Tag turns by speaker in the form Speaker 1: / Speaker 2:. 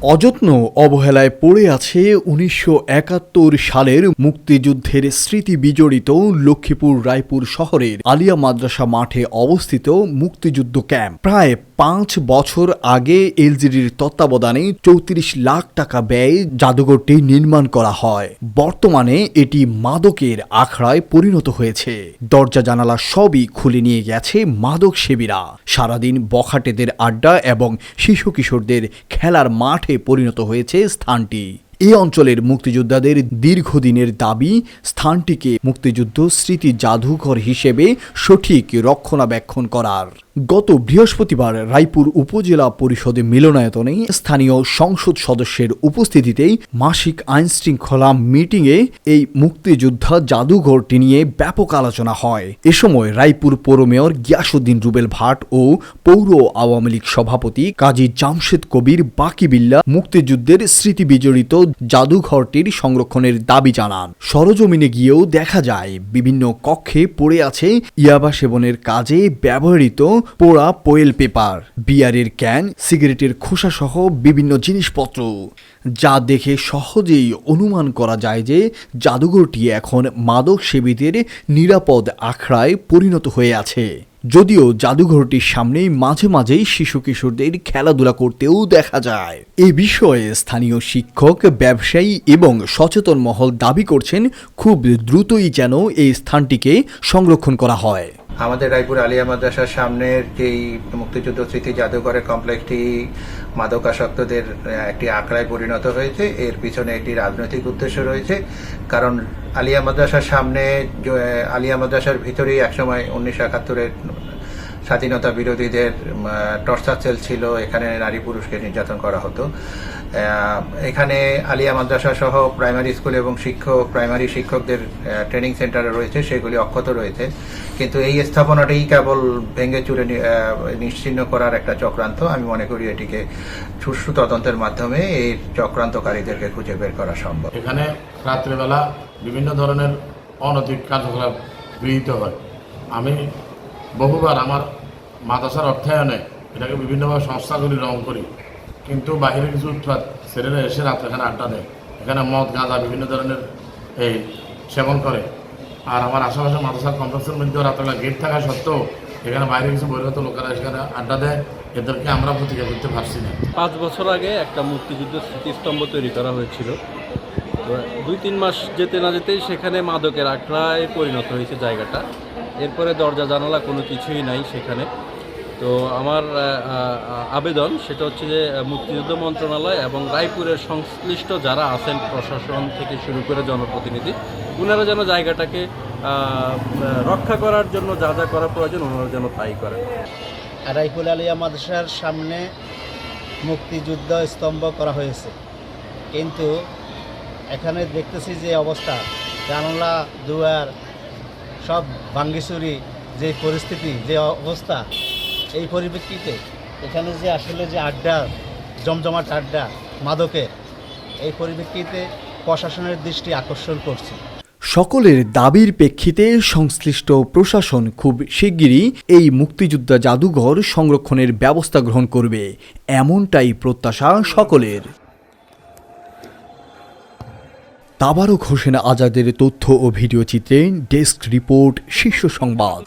Speaker 1: অযত্ন অবহেলায় পড়ে আছে ১৯৭১ সালের মুক্তিযুদ্ধের স্মৃতি বিজড়িত লক্ষ্মীপুর রায়পুর শহরের আলিয়া মাদ্রাসা মাঠে অবস্থিত মুক্তিযুদ্ধ ক্যাম্প। প্রায় ৫ বছর আগে এলজিডির তত্ত্বাবধানে ৩৪ লাখ টাকা ব্যয়ে জাদুঘরটি নির্মাণ করা হয়। বর্তমানে এটি মাদকের আখড়ায় পরিণত হয়েছে। দরজা জানালা সবই খুলে নিয়ে গেছে মাদক সেবীরা। সারাদিন বখাটেদের আড্ডা এবং শিশু কিশোরদের খেলার মাঠে পরিণত হয়েছে স্থানটি। এই অঞ্চলের মুক্তিযোদ্ধাদের দীর্ঘদিনের দাবি স্থানটিকে মুক্তিযুদ্ধ স্মৃতি জাদুঘর হিসেবে সঠিক রক্ষণাবেক্ষণ করার। গত বৃহস্পতিবার রায়পুর উপজেলা পরিষদের মিলনায়তনে স্থানীয় সংসদ সদস্যের উপস্থিতিতে মাসিক আইনশৃঙ্খলা মিটিংয়ে এই মুক্তিযোদ্ধা জাদুঘরটি নিয়ে ব্যাপক আলোচনা হয়। এ সময় রায়পুর পৌর মেয়র গিয়াসউদ্দিন রুবেল ভাট ও পৌর আওয়ামী লীগ সভাপতি কাজী জামশেদ কবির বাকিবিল্লা মুক্তিযুদ্ধের স্মৃতি বিজড়িত জাদুঘরটির সংরক্ষণের দাবি জানান। সরজমিনে গিয়েও দেখা যায় বিভিন্ন কক্ষে পড়ে আছে ইয়াবা সেবনের কাজে ব্যবহৃত পোড়া পোয়েল পেপার, বিয়ারের ক্যান, সিগারেটের খোসা সহ বিভিন্ন জিনিসপত্র, যা দেখে সহজেই অনুমান করা যায় যে জাদুঘরটি এখন মাদক সেবীদের নিরাপদ আখড়ায় পরিণত হয়ে আছে। যদিও জাদুঘরটির সামনেই মাঝে মাঝেই শিশু কিশোরদের খেলাধুলা করতেও দেখা যায়। এ বিষয়ে স্থানীয় শিক্ষক, ব্যবসায়ী এবং সচেতন মহল দাবি করছেন খুব দ্রুতই যেন এই স্থানটিকে সংরক্ষণ করা হয়।
Speaker 2: আমাদের রায়পুর আলিয়া মাদ্রাসার সামনের যেই মুক্তিযুদ্ধ স্মৃতি জাদুঘরের কমপ্লেক্সটি মাদকাসক্তদের একটি আখড়ায় পরিণত হয়েছে। এর পিছনে একটি রাজনৈতিক উদ্দেশ্য রয়েছে, কারণ আলিয়া মাদ্রাসার সামনে আলিয়া মাদ্রাসার ভিতরেই একসময় ১৯৭১-এর স্বাধীনতা বিরোধীদের টর্চার সেল ছিল। এখানে নারী পুরুষকে নির্যাতন করা হতো। এখানে আলিয়া মাদ্রাসা সহ প্রাইমারি স্কুল এবং প্রাইমারি শিক্ষকদের ট্রেনিং সেন্টার রয়েছে, সেগুলি অক্ষত রয়েছে। কিন্তু এই স্থাপনাটাই কেবল ভেঙে চুরে নিশ্চিহ্ন করার একটা চক্রান্ত। আমি মনে করি এটিকে সুষ্ঠু তদন্তের মাধ্যমে এই চক্রান্তকারীদেরকে খুঁজে বের করা সম্ভব।
Speaker 3: এখানে রাত্রেবেলা বিভিন্ন ধরনের অনৈতিক কার্যকলাপ গৃহীত হয়। আমি বহুবার আমার মাদ্রাসার অর্থায়নে এটাকে বিভিন্নভাবে সংস্থাগুলি রং করি, কিন্তু বাহিরে কিছু উৎপাত ছেলেরা এসে রাত্রে এখানে আড্ডা দেয়, এখানে মদ গাঁজা বিভিন্ন ধরনের এই সেবন করে। আর আমার আশেপাশে মাদ্রাসার কমপ্লেক্সের মধ্যে রাত্রেবেলা গেট থাকা সত্ত্বেও এখানে বাইরে কিছু বহিরাগত লোকেরা এখানে আড্ডা দেয়। এদেরকে আমরা প্রতিকার করতে পারছি না।
Speaker 4: ৫ বছর আগে একটা মুক্তিযুদ্ধের স্মৃতিস্তম্ভ তৈরি করা হয়েছিল। ২-৩ মাস যেতে না যেতেই সেখানে মাদকের আখড়ায় পরিণত হয়েছে জায়গাটা। এরপরে দরজা জানালা কোনো কিছুই নাই সেখানে। তো আমার আবেদন সেটা হচ্ছে যে মুক্তিযুদ্ধ মন্ত্রণালয় এবং রায়পুরের সংশ্লিষ্ট যারা আছেন, প্রশাসন থেকে শুরু করে জনপ্রতিনিধি, ওনারা যেন জায়গাটাকে রক্ষা করার জন্য যা যা করা প্রয়োজন ওনারা যেন তাই করেন।
Speaker 5: রায়পুর আলিয়া মাদ্রাসার সামনে মুক্তিযুদ্ধ স্তম্ভ করা হয়েছে, কিন্তু এখানে দেখতেছি যে অবস্থা, জানালা দুয়ার সব ভাঙ্গিচুরি, যে পরিস্থিতি, যে অবস্থা, এই পরিপ্রেক্ষিতে এখানে যে আসলে যে আড্ডা, জমজমাট আড্ডা মাদকের, এই পরিপ্রেক্ষিতে প্রশাসনের দৃষ্টি আকর্ষণ করছে।
Speaker 1: সকলের দাবির প্রেক্ষিতে সংশ্লিষ্ট প্রশাসন খুব শিগগিরই এই মুক্তিযোদ্ধা জাদুঘর সংরক্ষণের ব্যবস্থা গ্রহণ করবে, এমনটাই প্রত্যাশা সকলের। তাবারক হোসেন আজাদের তথ্য ও ভিডিও চিত্রে ডেস্ক রিপোর্ট, শীর্ষ সংবাদ।